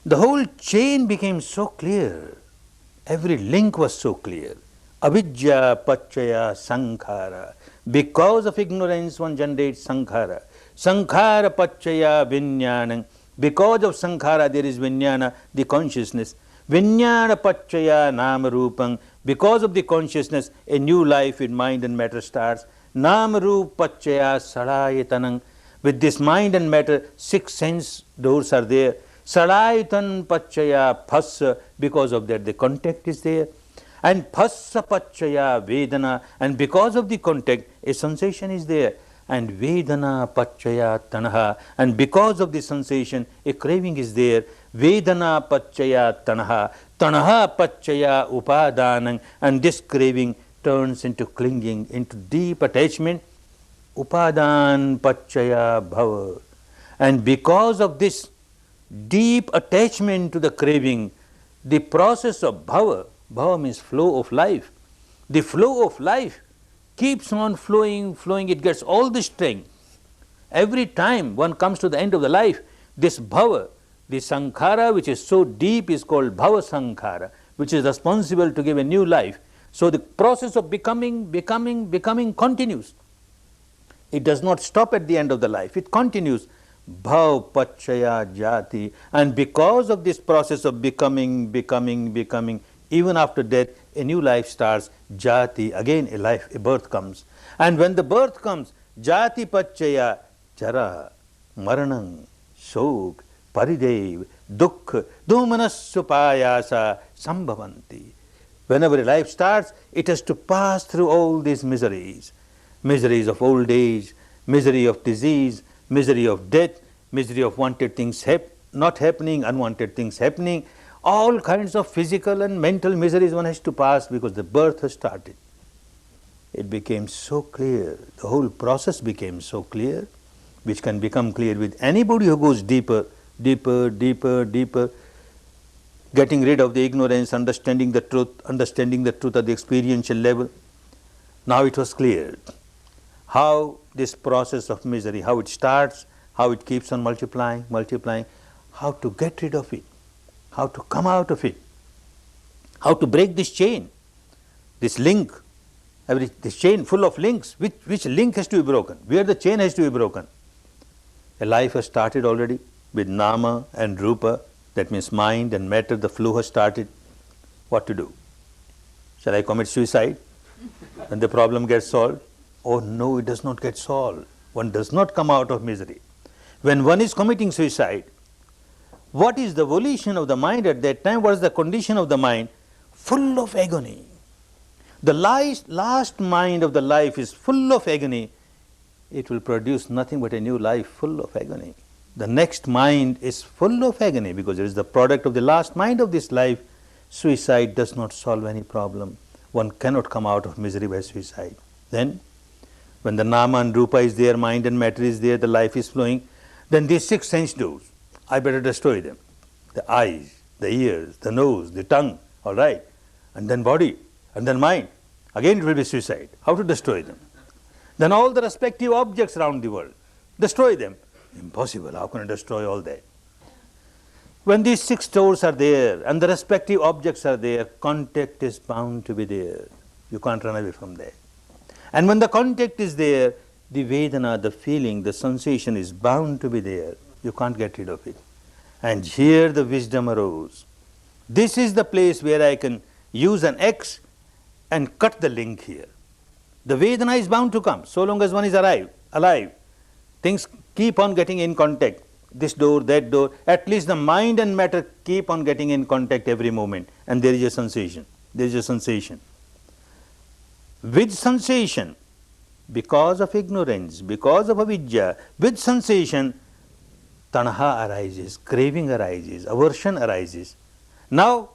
A: The whole chain became so clear. Every link was so clear. Avidya Pachaya Sankhara. Because of ignorance one generates sankhara. Sankhara Pachaya Vijnana. Because of sankhara there is vijnana, the consciousness. Vijnana Pachaya Nama Rupam. Because of the consciousness a new life in mind and matter starts. Nama Rupa Pachaya Sadayatanam. With this mind and matter 6 sense doors are there. Sadayatan Pachaya Phassa. Because of that the contact is there. And Phassa Pachaya Vedana. And because of the contact a sensation is there. and Vedana Pachaya Tanaha. And because of this sensation, a craving is there. Vedana Pachaya Tanaha. Tanaha Pachaya Upadanang. And this craving turns into clinging, into deep attachment. Upadan Pachaya Bhava. And because of this deep attachment to the craving, the process of bhava, bhava means flow of life, the flow of life keeps on flowing, it gets all the strength. Every time one comes to the end of the life, this bhava, the sankhara which is so deep is called bhava sankhara, which is responsible to give a new life. So the process of becoming continues. It does not stop at the end of the life, it continues. Bhav Pachaya Jati. And because of this process of becoming, even after death, a new life starts. Jati, again a life, a birth comes. And when the birth comes, Jati Pachaya Jara, Maranang, Shok, Paridev, Dukh, Domanasupayasa, Sambhavanti. Whenever a life starts, it has to pass through all these miseries. Miseries of old age, misery of disease, misery of death, misery of wanted things not happening, unwanted things happening, all kinds of physical and mental miseries one has to pass because the birth has started. It became so clear, the whole process became so clear, which can become clear with anybody who goes deeper, getting rid of the ignorance, understanding the truth at the experiential level. Now it was clear how this process of misery, how it starts, how it keeps on multiplying, how to get rid of it, how to come out of it, how to break this chain, this link, this chain full of links. Which link has to be broken? Where the chain has to be broken? A life has started already with nama and rupa, that means mind and matter, the flow has started. What to do? Shall I commit suicide? And the problem gets solved? Oh no, it does not get solved. One does not come out of misery. When one is committing suicide, what is the volition of the mind at that time? What is the condition of the mind? Full of agony. The last mind of the life is full of agony. It will produce nothing but a new life full of agony. The next mind is full of agony because it is the product of the last mind of this life. Suicide does not solve any problem. One cannot come out of misery by suicide. Then, when the nama and rupa is there, mind and matter is there, the life is flowing, then these 6 sense doors, I better destroy them. The eyes, the ears, the nose, the tongue, all right, and then body, and then mind. Again it will be suicide. How to destroy them? Then all the respective objects around the world, destroy them. Impossible. How can I destroy all that? When these 6 doors are there and the respective objects are there, contact is bound to be there. You can't run away from that. And when the contact is there, the Vedana, the feeling, the sensation is bound to be there. You can't get rid of it. And here the wisdom arose. This is the place where I can use an axe and cut the link here. The Vedana is bound to come. So long as one is alive, things keep on getting in contact. This door, that door, at least the mind and matter keep on getting in contact every moment. And there is a sensation. There is a sensation. With sensation, because of ignorance, because of avidya, with sensation, tanaha arises, craving arises, aversion arises. Now,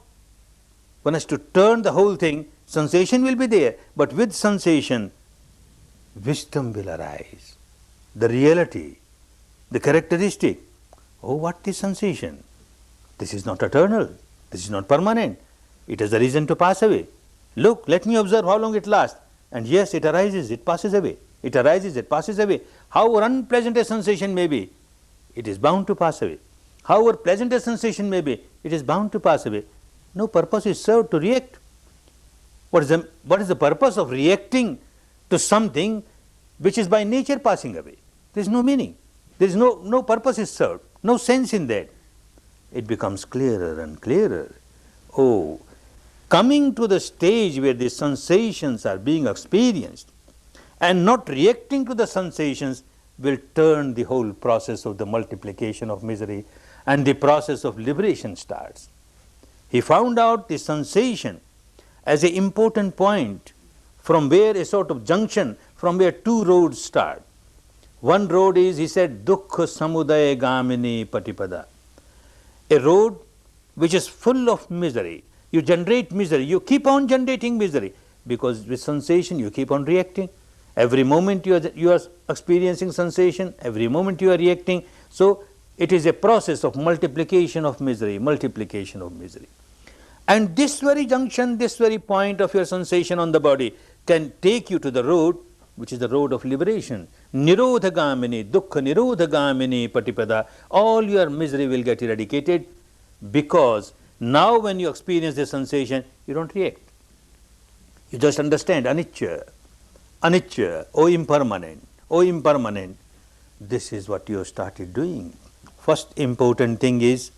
A: one has to turn the whole thing, sensation will be there, but with sensation, wisdom will arise. The reality, the characteristic. Oh, what is sensation? This is not eternal, this is not permanent. It has a reason to pass away. Look, let me observe how long it lasts. And yes, it arises, it passes away. It arises, it passes away. However unpleasant a sensation may be, it is bound to pass away. However pleasant a sensation may be, it is bound to pass away. No purpose is served to react. What is the purpose of reacting to something which is by nature passing away? There is no meaning. There is no purpose is served, no sense in that. It becomes clearer and clearer. Oh, coming to the stage where the sensations are being experienced and not reacting to the sensations will turn the whole process of the multiplication of misery, and the process of liberation starts. He found out the sensation as an important point from where a sort of junction, from where 2 roads start. One road is, he said, Dukkha Samudaya Gamini Patipada. A road which is full of misery. You generate misery, you keep on generating misery, because with sensation you keep on reacting. Every moment you are experiencing sensation, every moment you are reacting. So it is a process of multiplication of misery, multiplication of misery. And this very junction, this very point of your sensation on the body can take you to the road, which is the road of liberation. Nirodhagamini, Dukkha Nirodhagamini Patipada. All your misery will get eradicated, because now when you experience the sensation, you don't react. You just understand anicca, anicca, oh impermanent, oh impermanent. This is what you have started doing. First important thing is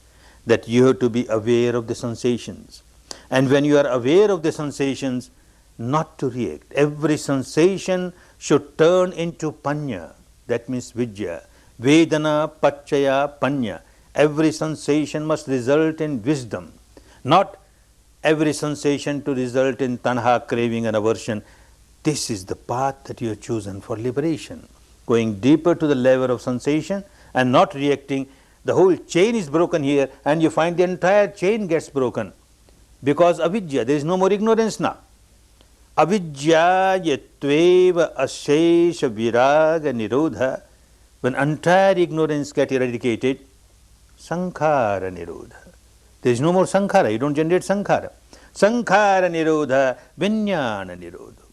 A: that you have to be aware of the sensations. And when you are aware of the sensations, not to react. Every sensation should turn into panya, that means vidya. Vedana, pachaya, panya. Every sensation must result in wisdom, not every sensation to result in tanha, craving and aversion. This is the path that you have chosen for liberation. Going deeper to the level of sensation and not reacting, the whole chain is broken here, and you find the entire chain gets broken. Because avidya, there is no more ignorance now. Avidya yatveva ashesha viraga nirodha. When entire ignorance gets eradicated, sankhara nirodha. There is no more sankhara, you don't generate sankhara. Sankhara nirodha, vinyana nirodha.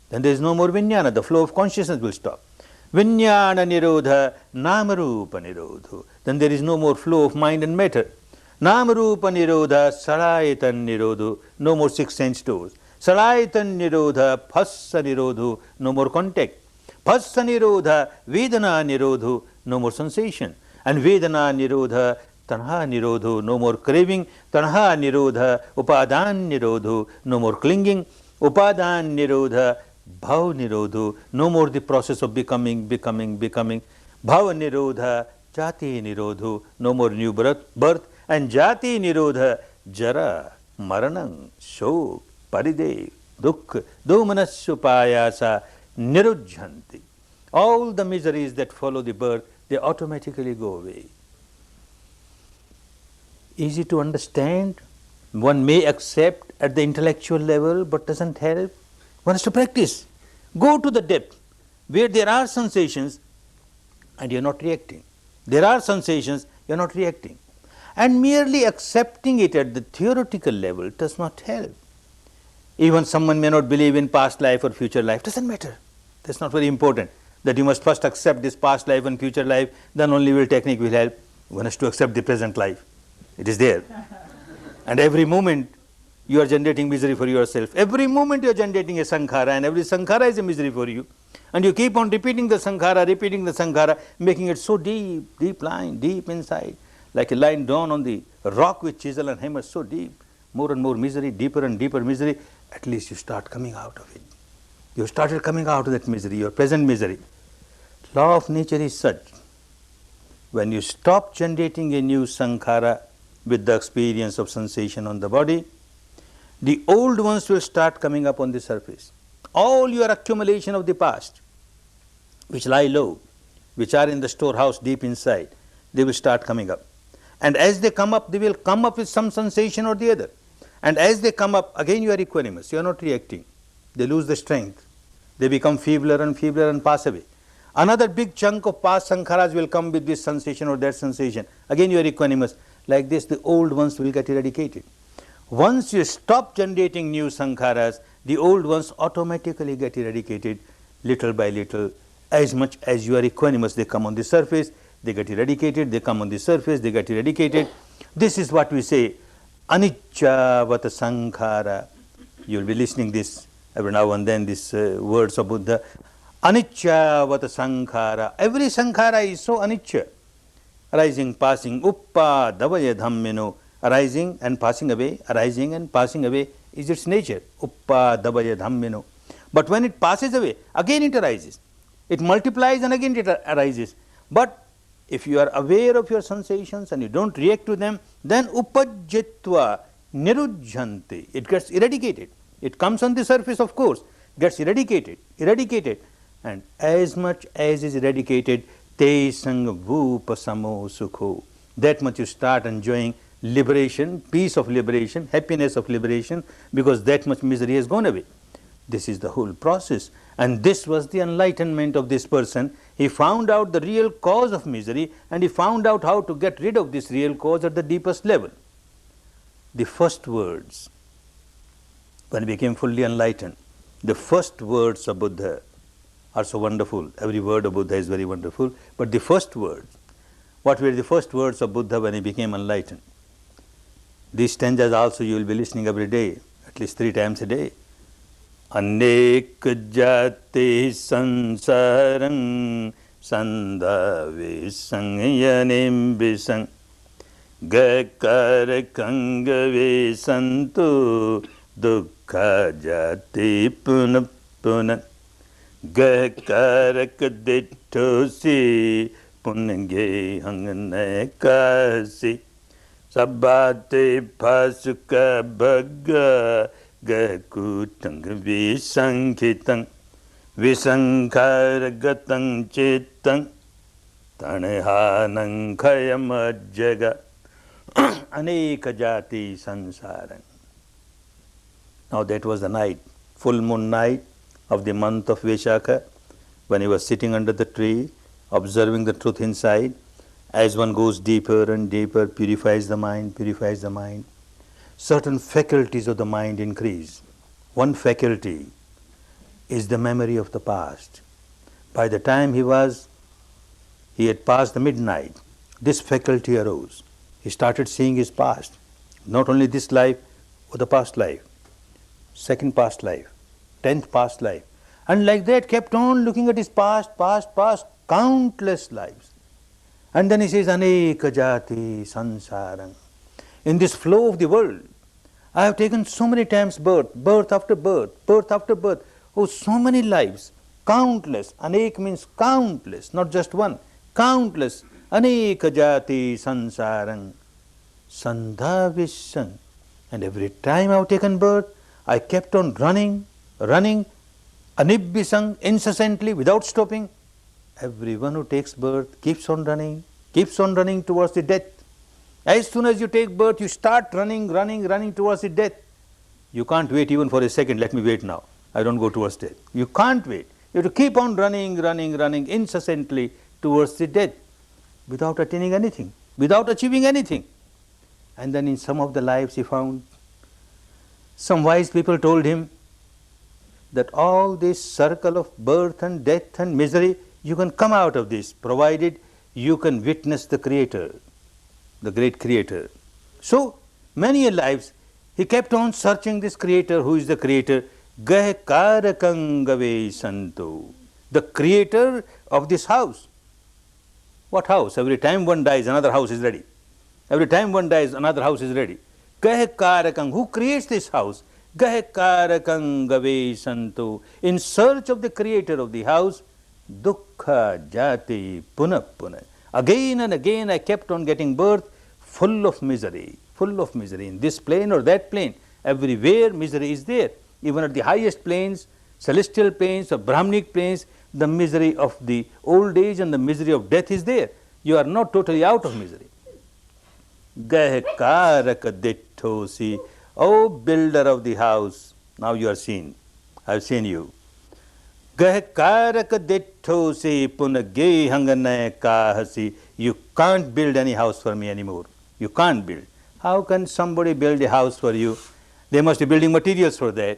A: Then there is no more vinyana, the flow of consciousness will stop. Vinyana nirodha, namarupa nirodha. Then there is no more flow of mind and matter. Namarupa nirodha, sarayatan nirodha, no more six sense doors. Sarayatan nirodha, phassa nirodha, no more contact. Phassa nirodha, vedana nirodha, no more sensation. And vedana nirodha, tanha nirodha, no more craving. Tanha nirodha, upadan nirodha, no more clinging. Upadan nirodha, bhav nirodha, no more the process of becoming. Bhav nirodha, jati nirodha, no more new birth. And jati nirodha, jara, maranam, shok, paridev, dukkha, domanasupayasa, nirujhanti. All the miseries that follow the birth, they automatically go away. Easy to understand. One may accept at the intellectual level, but doesn't help. One has to practice. Go to the depth where there are sensations and you are not reacting. There are sensations, you are not reacting. And merely accepting it at the theoretical level does not help. Even someone may not believe in past life or future life, doesn't matter. That's not very important. That you must first accept this past life and future life, then only technique will help. One has to accept the present life. It is there. And every moment you are generating misery for yourself. Every moment you are generating a sankhara, and every sankhara is a misery for you. And you keep on repeating the sankhara, making it so deep, deep line, deep inside. Like a line drawn on the rock with chisel and hammer, so deep. More and more misery, deeper and deeper misery. At least you start coming out of it. You started coming out of that misery, your present misery. Law of nature is such. When you stop generating a new sankhara with the experience of sensation on the body, the old ones will start coming up on the surface. All your accumulation of the past, which lie low, which are in the storehouse deep inside, they will start coming up. And as they come up, they will come up with some sensation or the other. And as they come up, again you are equanimous, you are not reacting. They lose the strength. They become feebler and pass away. Another big chunk of past sankharas will come with this sensation or that sensation. Again you are equanimous. Like this, the old ones will get eradicated. Once you stop generating new sankharas, the old ones automatically get eradicated little by little. As much as you are equanimous, they come on the surface, they get eradicated, they come on the surface, they get eradicated. This is what we say, anicca vata sankhara. You will be listening this every now and then, these words of Buddha. Anicca vata sankhara. Every sankhara is so anicca. Arising, passing, uppa davaya dhammino. Arising and passing away, arising and passing away is its nature. Uppa davaya dhammino. But when it passes away, again it arises. It multiplies and again it arises. But if you are aware of your sensations and you don't react to them, then upajjitva nirujhanti. It gets eradicated. It comes on the surface, of course, gets eradicated, and as much as is eradicated, te sang vupasamo sukho. That much you start enjoying liberation, peace of liberation, happiness of liberation, because that much misery has gone away. This is the whole process. And this was the enlightenment of this person. He found out the real cause of misery, and he found out how to get rid of this real cause at the deepest level. The first words, when he became fully enlightened, the first words of Buddha are so wonderful. Every word of Buddha is very wonderful. But the first words, what were the first words of Buddha when he became enlightened? These stanzas also you will be listening every day, at least 3 times a day. Anek jati sansarang sandave sangyanim bisang gakar kangave santu dukkha jati punapuna gakarak dittosi punge hangnekasi sabbate pasuka bhagga gakutang visankitang visankargatang chittang tanehanang khayamajjaga aneka jati sansarang. Now that was the night, full moon night of the month of Vaishakha, when he was sitting under the tree, observing the truth inside. As one goes deeper and deeper, purifies the mind, certain faculties of the mind increase. One faculty is the memory of the past. By the time he had passed the midnight, this faculty arose. He started seeing his past, not only this life, but the past life, second past life, 10th past life. And like that kept on looking at his past, countless lives. And then he says, Aneka jati sansarang. In this flow of the world, I have taken so many times birth after birth. Oh, so many lives, countless. Anek means countless, not just one, countless. Aneka jati sansarang sandhavisang. And every time I have taken birth, I kept on running, anibbisang, incessantly, without stopping. Everyone who takes birth keeps on running towards the death. As soon as you take birth, you start running towards the death. You can't wait even for a second, let me wait now, I don't go towards death. You can't wait. You have to keep on running incessantly towards the death, without attaining anything, without achieving anything. And then in some of the lives he found, some wise people told him that all this circle of birth and death and misery, you can come out of this, provided you can witness the Creator, the great Creator. So many lives he kept on searching this Creator. Who is the Creator? Gahe karakangave santo, the Creator of this house. What house? Every time one dies, another house is ready. Every time one dies, another house is ready. Gahe karakang, who creates this house? Gahe karakangave santo, in search of the Creator of the house. Dukkha jati punapuna. Again and again I kept on getting birth, full of misery. In this plane or that plane, everywhere misery is there. Even at the highest planes, celestial planes or Brahmanic planes, the misery of the old age and the misery of death is there. You are not totally out of misery. Gahe karaka dittosi, O builder of the house, now you are seen. I have seen you. Gahe karaka dittosi punage hangane kahasi. You can't build any house for me anymore. You can't build. How can somebody build a house for you? They must be building materials for that.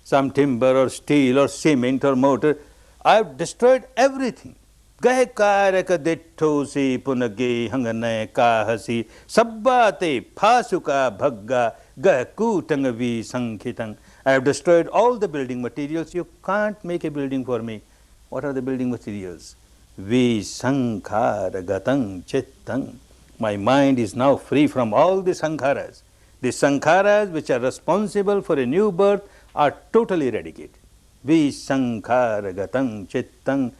A: Some timber or steel or cement or mortar. I have destroyed everything. Gahe karaka dittosi punage hangane kahasi. Sabbate phasuka bhagga gakutangavi sankhitang. I have destroyed all the building materials. You can't make a building for me. What are the building materials? Visankharagatang chittang. My mind is now free from all the sankharas. The sankharas which are responsible for a new birth are totally eradicated. Visankharagatang chittang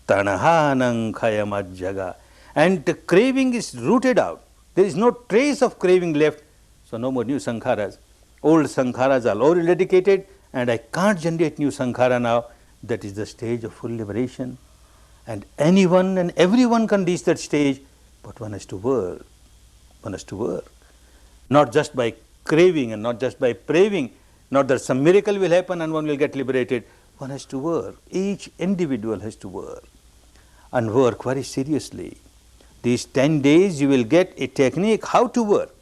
A: tanahanang khayamajjaga. And the craving is rooted out. There is no trace of craving left. So no more new sankharas. Old sankharas are already eradicated, and I can't generate new sankhara now. That is the stage of full liberation. And anyone and everyone can reach that stage, but one has to work. One has to work. Not just by craving and not just by craving, not that some miracle will happen and one will get liberated. One has to work. Each individual has to work and work very seriously. These 10 days you will get a technique how to work,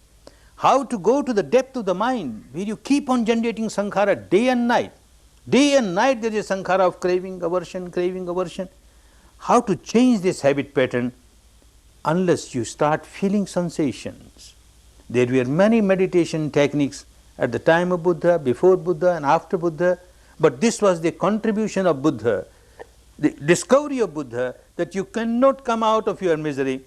A: how to go to the depth of the mind where you keep on generating sankhara day and night. Day and night there is a sankhara of craving, aversion. How to change this habit pattern unless you start feeling sensations. There were many meditation techniques at the time of Buddha, before Buddha and after Buddha, but this was the contribution of Buddha, the discovery of Buddha that you cannot come out of your misery.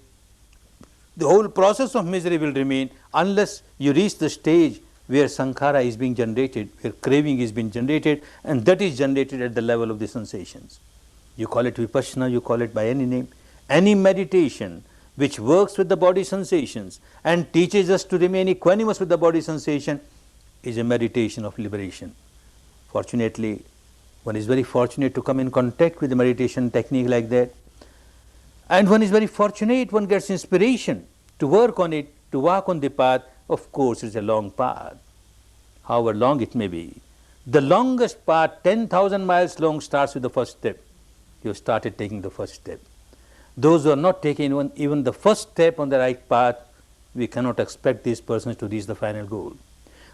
A: The whole process of misery will remain unless you reach the stage where sankhara is being generated, where craving is being generated, and that is generated at the level of the sensations. You call it vipassana, you call it by any name. Any meditation which works with the body sensations and teaches us to remain equanimous with the body sensation is a meditation of liberation. Fortunately, one is very fortunate to come in contact with a meditation technique like that. And one is very fortunate, one gets inspiration to work on it, to walk on the path. Of course, it's a long path, however long it may be. The longest path, 10,000 miles long, starts with the first step. You started taking the first step. Those who are not taking even the first step on the right path, we cannot expect these persons to reach the final goal.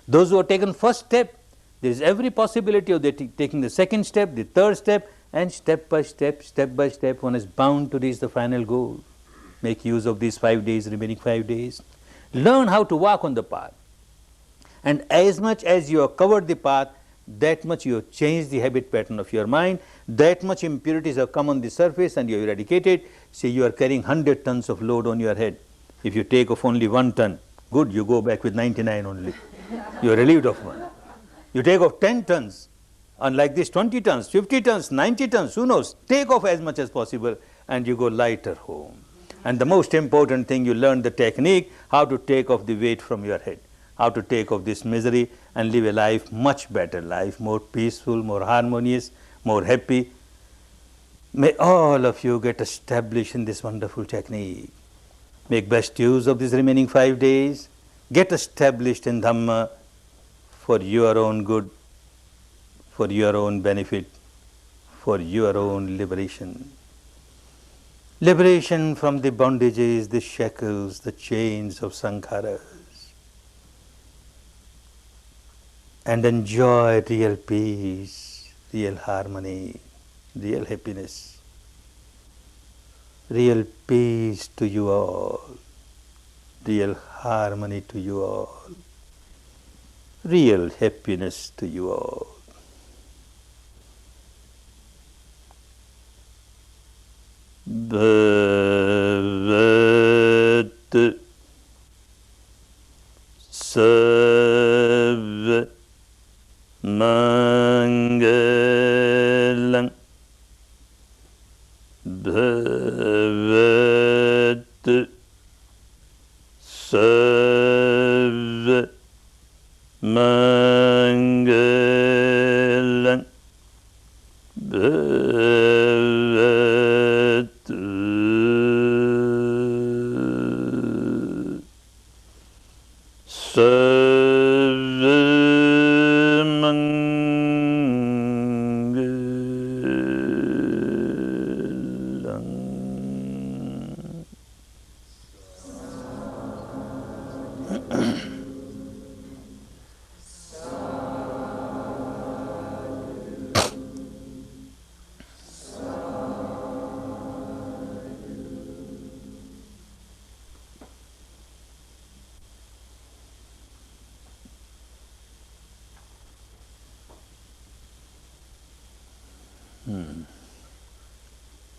A: Those who have taken first step, there is every possibility of taking the second step, the third step, and step by step, one is bound to reach the final goal. Make use of these 5 days, remaining 5 days. Learn how to walk on the path. And as much as you have covered the path, that much you have changed the habit pattern of your mind, that much impurities have come on the surface and you have eradicated. Say you are carrying 100 tons of load on your head. If you take off only 1 ton, good, you go back with 99 only. You are relieved of 1. You take off 10 tons, and like this 20 tons, 50 tons, 90 tons, who knows, take off as much as possible and you go lighter home. And the most important thing, you learn the technique, how to take off the weight from your head, how to take off this misery and live a life, much better life, more peaceful, more harmonious, more happy. May all of you get established in this wonderful technique. Make best use of these remaining 5 days. Get established in Dhamma for your own good, for your own benefit, for your own liberation. Liberation from the bondages, the shackles, the chains of sankharas. And enjoy real peace, real harmony, real happiness. Real peace to you all, real harmony to you all, real happiness to you all. Bhavat Sarva Mangalam Bhavat Sarva Mangalam Bhavat Sarva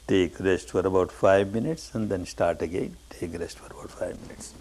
A: Take rest for about 5 minutes and then start again. Take rest for about 5 minutes.